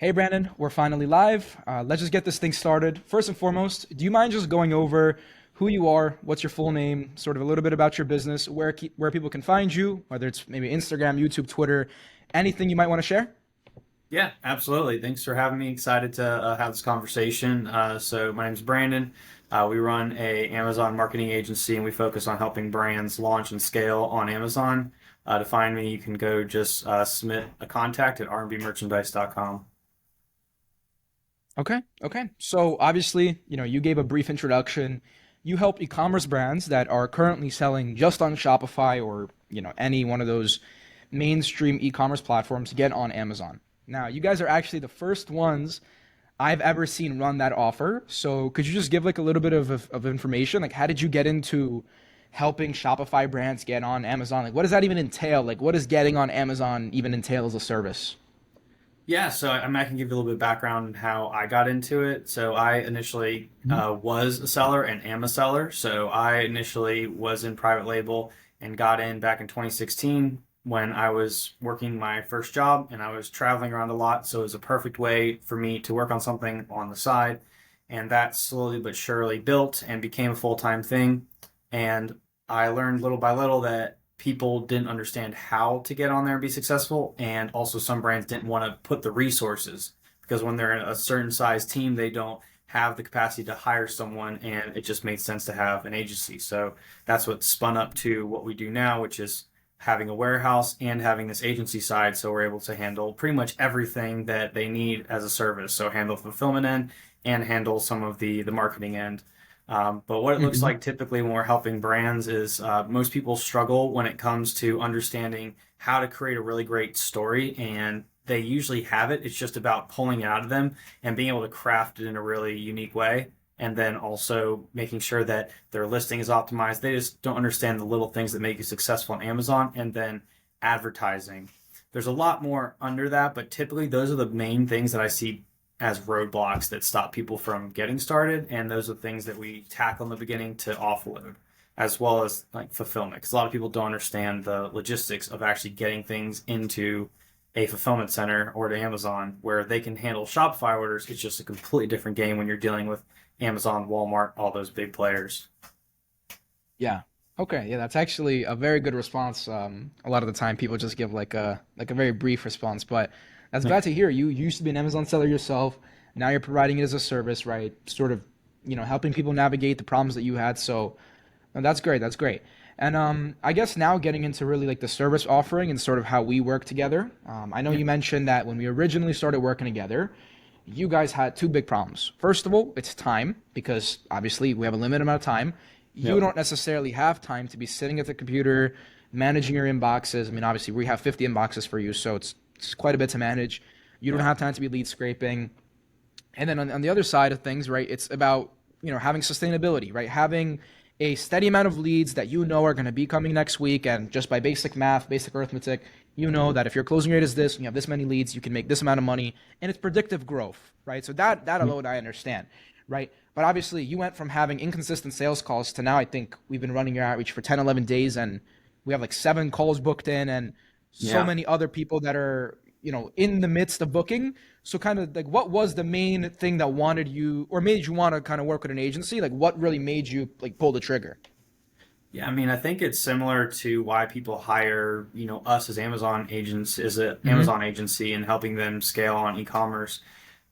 Hey Brandon, we're finally live. Let's just get this thing started. First and foremost, do you mind just going over who you are, what's your full name, sort of a little bit about your business, where people can find you, whether it's maybe Instagram, YouTube, Twitter, anything you might want to share? Yeah, absolutely. Thanks for having me. Excited to have this conversation. So my name's Brandon. We run a Amazon marketing agency, and we focus on helping brands launch and scale on Amazon. To find me, you can go just submit a contact at rnbmerchandise.com. Okay. So obviously, you gave a brief introduction. You help e-commerce brands that are currently selling just on Shopify or, any one of those mainstream e-commerce platforms get on Amazon. Now, you guys are actually the first ones I've ever seen run that offer. So could you just give like a little bit of information? Like how did you get into helping Shopify brands get on Amazon? Like what does that even entail? Like what does getting on Amazon even entail as a service? Yeah, so I can give you a little bit of background on how I got into it. So I initially Mhm. was a seller and am a seller. So I initially was in private label and got in back in 2016 when I was working my first job and I was traveling around a lot. So it was a perfect way for me to work on something on the side. And that slowly but surely built and became a full-time thing. And I learned little by little that people didn't understand how to get on there and be successful, and also some brands didn't want to put the resources because when they're in a certain size team, they don't have the capacity to hire someone, and it just made sense to have an agency. So that's what spun up to what we do now, which is having a warehouse and having this agency side, so we're able to handle pretty much everything that they need as a service. So handle fulfillment end and handle some of the marketing end. But what it looks Mhm. like typically when we're helping brands is most people struggle when it comes to understanding how to create a really great story, and they usually have it. It's just about pulling it out of them and being able to craft it in a really unique way. And then also making sure that their listing is optimized. They just don't understand the little things that make you successful on Amazon, and then advertising. There's a lot more under that, but typically those are the main things that I see as roadblocks that stop people from getting started, and those are things that we tackle in the beginning to offload, as well as like fulfillment. Because a lot of people don't understand the logistics of actually getting things into a fulfillment center or to Amazon, where they can handle Shopify orders. It's just a completely different game when you're dealing with Amazon, Walmart, all those big players. Yeah. Okay. Yeah, that's actually a very good response. A lot of the time, people just give like a very brief response, but that's Yeah. glad to hear. You used to be an Amazon seller yourself. Now you're providing it as a service, right? Sort of, helping people navigate the problems that you had. So that's great. That's great. And I guess now getting into really like the service offering and sort of how we work together. I know Yeah. you mentioned that when we originally started working together, you guys had two big problems. First of all, it's time, because obviously we have a limited amount of time. You Yep. don't necessarily have time to be sitting at the computer managing your inboxes. I mean, obviously we have 50 inboxes for you, so it's quite a bit to manage. You don't Yep. have time to be lead scraping. And then on the other side of things, right, it's about, having sustainability, right? Having a steady amount of leads that you know are going to be coming next week. And just by basic math, basic arithmetic, you know that if your closing rate is this, and you have this many leads, you can make this amount of money. And it's predictive growth, right? So that alone I understand, right? But obviously you went from having inconsistent sales calls to now I think we've been running your outreach for 10, 11 days, and we have like 7 calls booked in and so Yeah. many other people that are, in the midst of booking. So kind of like what was the main thing that wanted you or made you want to kind of work with an agency? Like what really made you like pull the trigger? Yeah, I mean, I think it's similar to why people hire, us as Amazon agents, as an Mm-hmm. Amazon agency and helping them scale on e-commerce.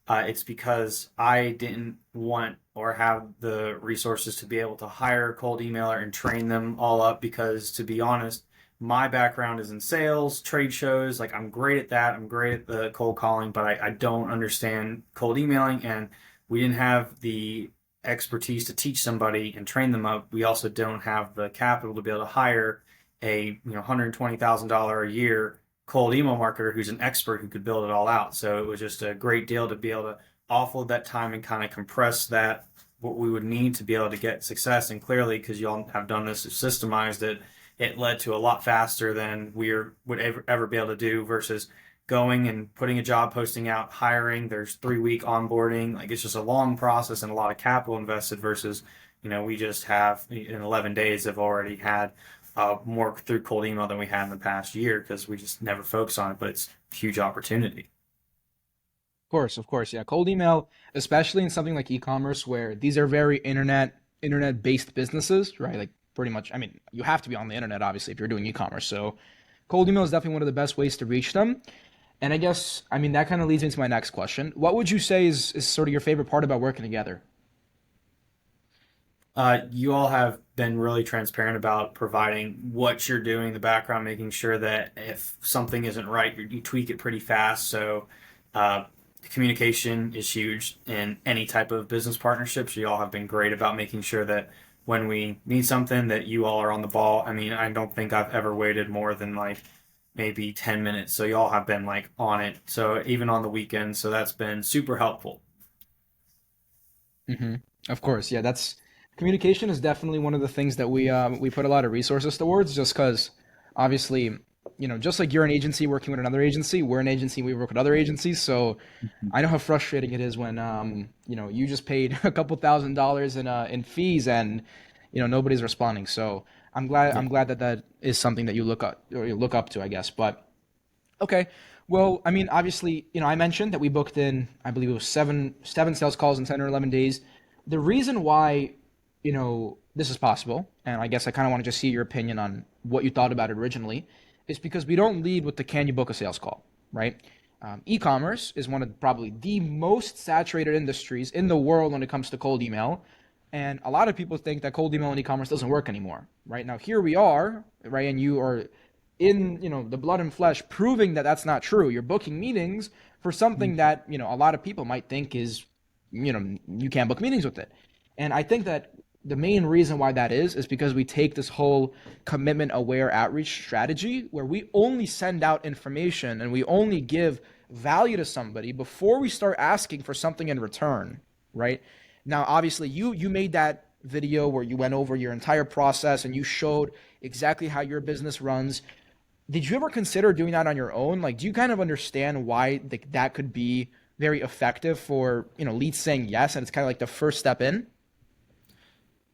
It's because I didn't want or have the resources to be able to hire a cold emailer and train them all up because, to be honest, my background is in sales, trade shows. Like, I'm great at that. I'm great at the cold calling, but I don't understand cold emailing. And we didn't have the expertise to teach somebody and train them up. We also don't have the capital to be able to hire a $120,000 a year cold email marketer who's an expert who could build it all out. So it was just a great deal to be able to offload that time and kind of compress that what we would need to be able to get success. And clearly, because y'all have done this systemized, it led to a lot faster than would ever be able to do versus going and putting a job posting out, hiring. There's 3 week onboarding. Like it's just a long process and a lot of capital invested versus, we just have in 11 days have already had more through cold email than we had in the past year because we just never focus on it, but it's a huge opportunity. Of course, yeah. Cold email, especially in something like e-commerce where these are very internet based businesses, right? Like pretty much, I mean, you have to be on the internet obviously if you're doing e-commerce. So cold email is definitely one of the best ways to reach them. And I guess, I mean, that kind of leads into my next question. What would you say is sort of your favorite part about working together? You all have been really transparent about providing what you're doing in the background, making sure that if something isn't right, you tweak it pretty fast. So, uh, communication is huge in any type of business partnerships. You all have been great about making sure that when we need something, that you all are on the ball. I mean, I don't think I've ever waited more than like maybe 10 minutes. So, you all have been like on it. So, even on the weekends. So, that's been super helpful. hmm Of course, yeah. That's communication is definitely one of the things that we put a lot of resources towards, just because obviously, just like you're an agency working with another agency, we're an agency, we work with other agencies. So I know how frustrating it is when you just paid a couple $1,000s in fees and nobody's responding. So Yeah. I'm glad that that is something that you look up or you look up to, I guess. But okay. Well, I mean, obviously, I mentioned that we booked in, I believe it was seven sales calls in 10 or 11 days. The reason why, this is possible, and I guess I kind of want to just see your opinion on what you thought about it originally, is because we don't lead with the can you book a sales call, right? E-commerce is one of probably the most saturated industries in the world when it comes to cold email. And a lot of people think that cold email and e-commerce doesn't work anymore, right? Now here we are, right? And you are in the blood and flesh proving that that's not true. You're booking meetings for something that a lot of people might think is you can't book meetings with it. And I think that the main reason why that is because we take this whole commitment aware outreach strategy where we only send out information and we only give value to somebody before we start asking for something in return, right? Now obviously you made that video where you went over your entire process and you showed exactly how your business runs. Did you ever consider doing that on your own? Like, do you kind of understand why that could be very effective for leads saying yes, and it's kind of like the first step in?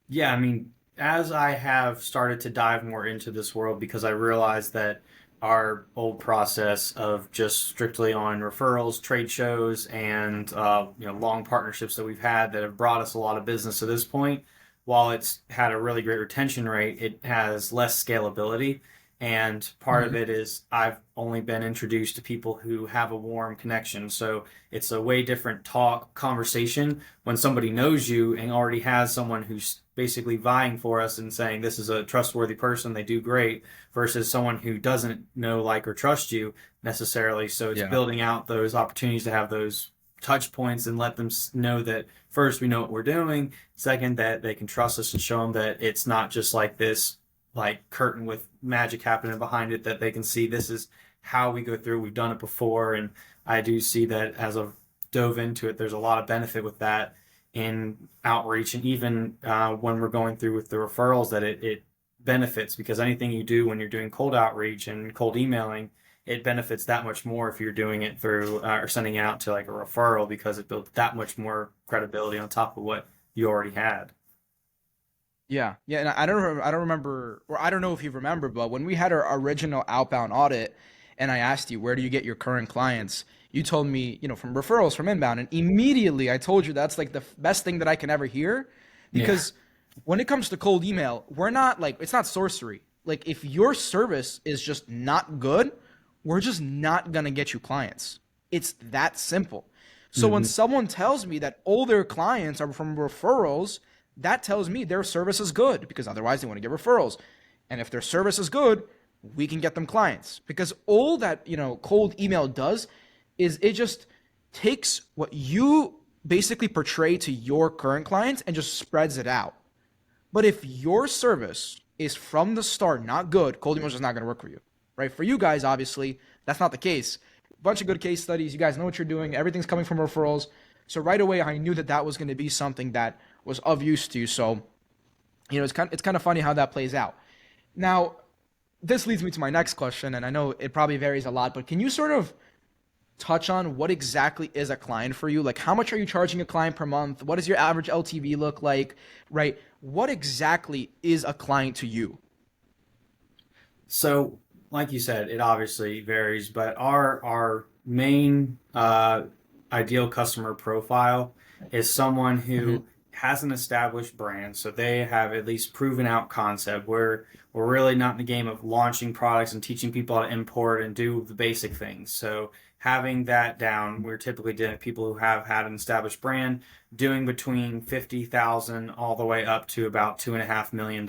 Yeah, I mean, as I have started to dive more into this world, because I realized that our old process of just strictly on referrals, trade shows, and long partnerships that we've had that have brought us a lot of business to this point, while it's had a really great retention rate, it has less scalability. And part of hmm it is I've only been introduced to people who have a warm connection. So it's a way different talk conversation when somebody knows you and already has someone who's basically vying for us and saying this is a trustworthy person, they do great, versus someone who doesn't know, like, or trust you necessarily. So it's Yeah. building out those opportunities to have those touch points and let them know that first we know what we're doing, second that they can trust us and show them that it's not just like this like curtain with magic happening behind it, that they can see this is how we go through, we've done it before. And I do see that as I've dove into it, there's a lot of benefit with that in outreach, and even when we're going through with the referrals, that it benefits, because anything you do when you're doing cold outreach and cold emailing, it benefits that much more if you're doing it through or sending it out to like a referral, because it builds that much more credibility on top of what you already had. Yeah, yeah, and I don't remember, or I don't know if you remember, but when we had our original outbound audit, and I asked you where do you get your current clients, you told me from referrals from inbound, and immediately I told you that's like the best thing that I can ever hear, Yeah. because when it comes to cold email, we're not like it's not sorcery. Like if your service is just not good, we're just not gonna get you clients. It's that simple. So when Mm-hmm. someone tells me that all their clients are from referrals, that tells me their service is good because otherwise they want to get referrals. And if their service is good, we can get them clients because all that, cold email does is it just takes what you basically portray to your current clients and just spreads it out. But if your service is from the start not good, cold email is just not going to work for you, right? For you guys, obviously, that's not the case. A bunch of good case studies. You guys know what you're doing. Everything's coming from referrals. So right away, I knew that that was going to be something that was of use to you. So it's kind of funny how that plays out. Now, this leads me to my next question, and I know it probably varies a lot, but can you sort of touch on what exactly is a client for you? Like, how much are you charging a client per month? What does your average LTV look like? Right? What exactly is a client to you? So, like you said, it obviously varies, but our main ideal customer profile is someone Hmm. who has an established brand, so they have at least proven out concept. We're really not in the game of launching products and teaching people how to import and do the basic things. So having that down, we're typically dealing with people who have had an established brand, doing between 50,000 all the way up to about $2.5 million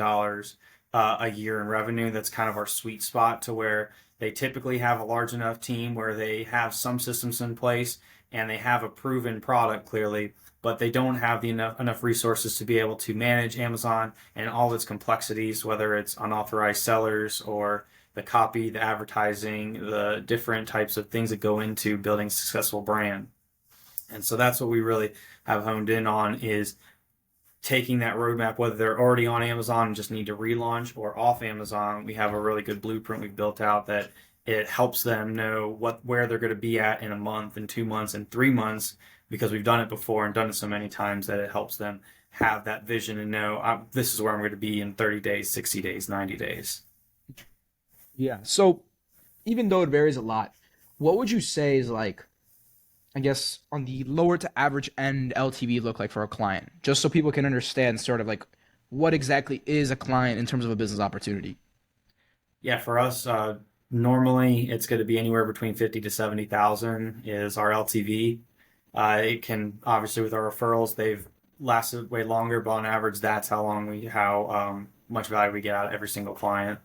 a year in revenue. That's kind of our sweet spot to where they typically have a large enough team where they have some systems in place and they have a proven product clearly, but they don't have enough resources to be able to manage Amazon and all its complexities, whether it's unauthorized sellers or the copy, the advertising, the different types of things that go into building a successful brand. And so that's what we really have honed in on is taking that roadmap, whether they're already on Amazon and just need to relaunch or off Amazon. We have a really good blueprint we've built out that it helps them know where they're going to be at in a month, in 2 months, and 3 months, because we've done it before and done it so many times that it helps them have that vision and know this is where I'm going to be in 30 days, 60 days, 90 days. Yeah. So even though it varies a lot, what would you say is like, I guess, on the lower to average end LTV look like for a client? Just so people can understand sort of like what exactly is a client in terms of a business opportunity. Yeah, for us, normally it's going to be anywhere between 50 to 70,000 is our LTV. It can obviously with our referrals, they've lasted way longer, but on average, that's how much value we get out of every single client.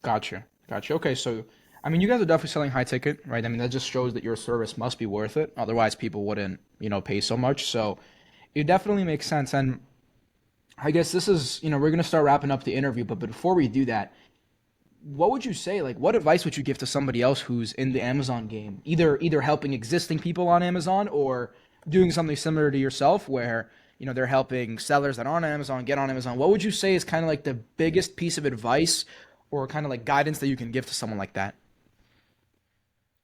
Gotcha. Gotcha. Okay, so I mean, you guys are definitely selling high ticket, right? I mean, that just shows that your service must be worth it. Otherwise, people wouldn't, pay so much. So it definitely makes sense. And I guess this is, we're gonna start wrapping up the interview, but before we do that, what would you say? Like, what advice would you give to somebody else who's in the Amazon game, either helping existing people on Amazon or doing something similar to yourself, where they're helping sellers that aren't on Amazon get on Amazon? What would you say is kind of like the biggest piece of advice or kind of like guidance that you can give to someone like that?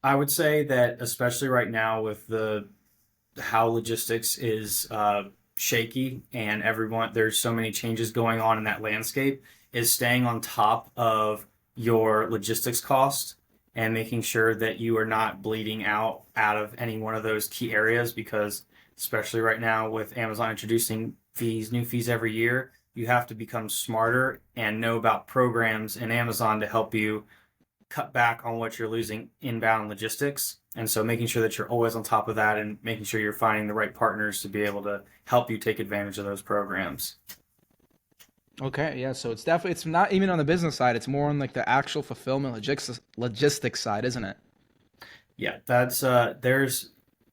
I would say that especially right now with the how logistics is shaky and everyone there's so many changes going on in that landscape is staying on top of your logistics cost and making sure that you are not bleeding out of any one of those key areas because especially right now with Amazon introducing new fees every year, you have to become smarter and know about programs in Amazon to help you cut back on what you're losing inbound logistics. And so making sure that you're always on top of that and making sure you're finding the right partners to be able to help you take advantage of those programs. Okay, yeah. So it's not even on the business side. It's more on like the actual fulfillment logistics side, isn't it? Yeah, that's there's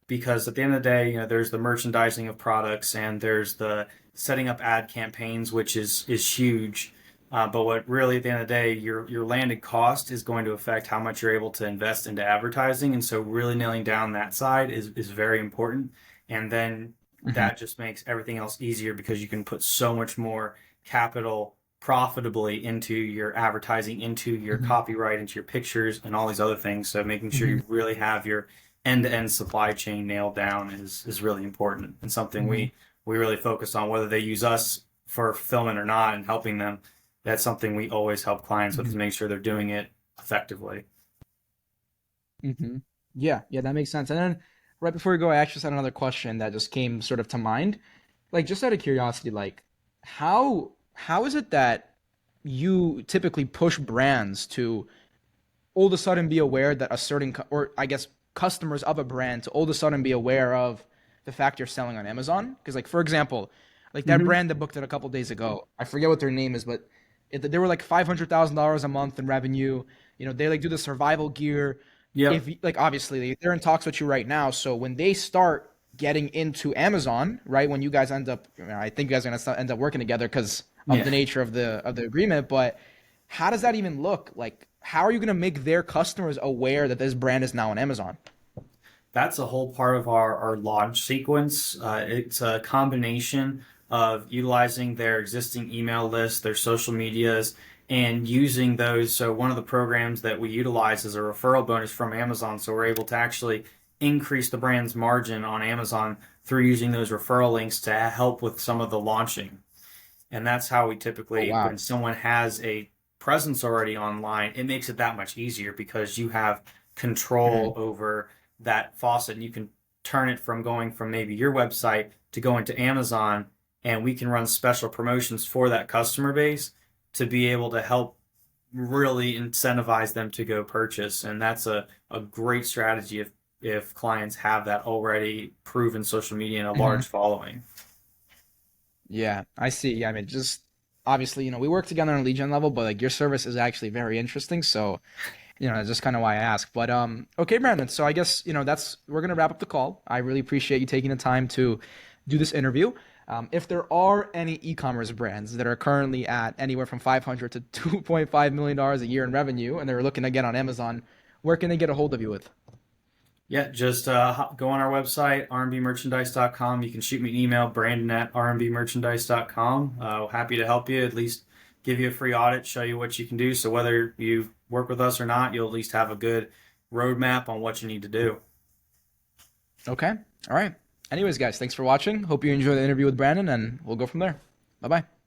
because at the end of the day, there's the merchandising of products and there's the setting up ad campaigns, which is huge. But what really at the end of the day, your landed cost is going to affect how much you're able to invest into advertising, and so really nailing down that side is very important. And then Hmm. that just makes everything else easier because you can put so much more capital profitably into your advertising, into your Hmm. copyright, into your pictures, and all these other things. So making sure Hmm. you really have your end-to-end supply chain nailed down is really important and something Hmm. we really focus on, whether they use us for fulfillment or not, and helping them. That's something we always help clients with, is Hmm. make sure they're doing it effectively. Hmm. Yeah, yeah, that makes sense. And then right before we go, I actually just had another question that just came sort of to mind. Like just out of curiosity, like how is it that you typically push brands to all of a sudden be aware that a certain or I guess customers of a brand to all of a sudden be aware of the fact you're selling on Amazon? Because like for example, like that Mm-hmm. brand that booked it a couple days ago, I forget what their name is, but they were like $500,000 a month in revenue. They like do the survival gear. Yep. If like obviously they're in talks with you right now, so when they start getting into Amazon, right? When you guys end up, I think you guys are gonna end up working together because of Yeah. the nature of the agreement. But how does that even look? Like, how are you gonna make their customers aware that this brand is now on Amazon? That's a whole part of our launch sequence. It's a combination of utilizing their existing email list, their social medias, and using those. So one of the programs that we utilize is a referral bonus from Amazon. So we're able to actually increase the brand's margin on Amazon through using those referral links to help with some of the launching. And that's how we Oh typically, wow. when someone has a presence already online, it makes it that much easier because you have Hmm. control over that faucet and you can turn it from going from maybe your website to going to Amazon, and we can run special promotions for that customer base to be able to help really incentivize them to go purchase. And that's a great strategy if clients have that already proven social media and a Hmm. large following. Yeah, I see. Yeah, I mean, just obviously, we work together on a lead gen level, but like your service is actually very interesting. So, that's just kind of why I ask. But okay, Brandon. So I guess that's we're gonna wrap up the call. I really appreciate you taking the time to do this interview. If there are any e-commerce brands that are currently at anywhere from 500 to 2.5 million dollars a year in revenue, and they're looking to get on Amazon, where can they get a hold of you with? Yeah, just go on our website, rmbmerchandise.com. You can shoot me an email, Brandon at rmbmerchandise.com. Happy to help you, at least give you a free audit, show you what you can do. So whether you work with us or not, you'll at least have a good roadmap on what you need to do. Okay. All right. Anyways, guys, thanks for watching. Hope you enjoy the interview with Brandon, and we'll go from there. Bye bye.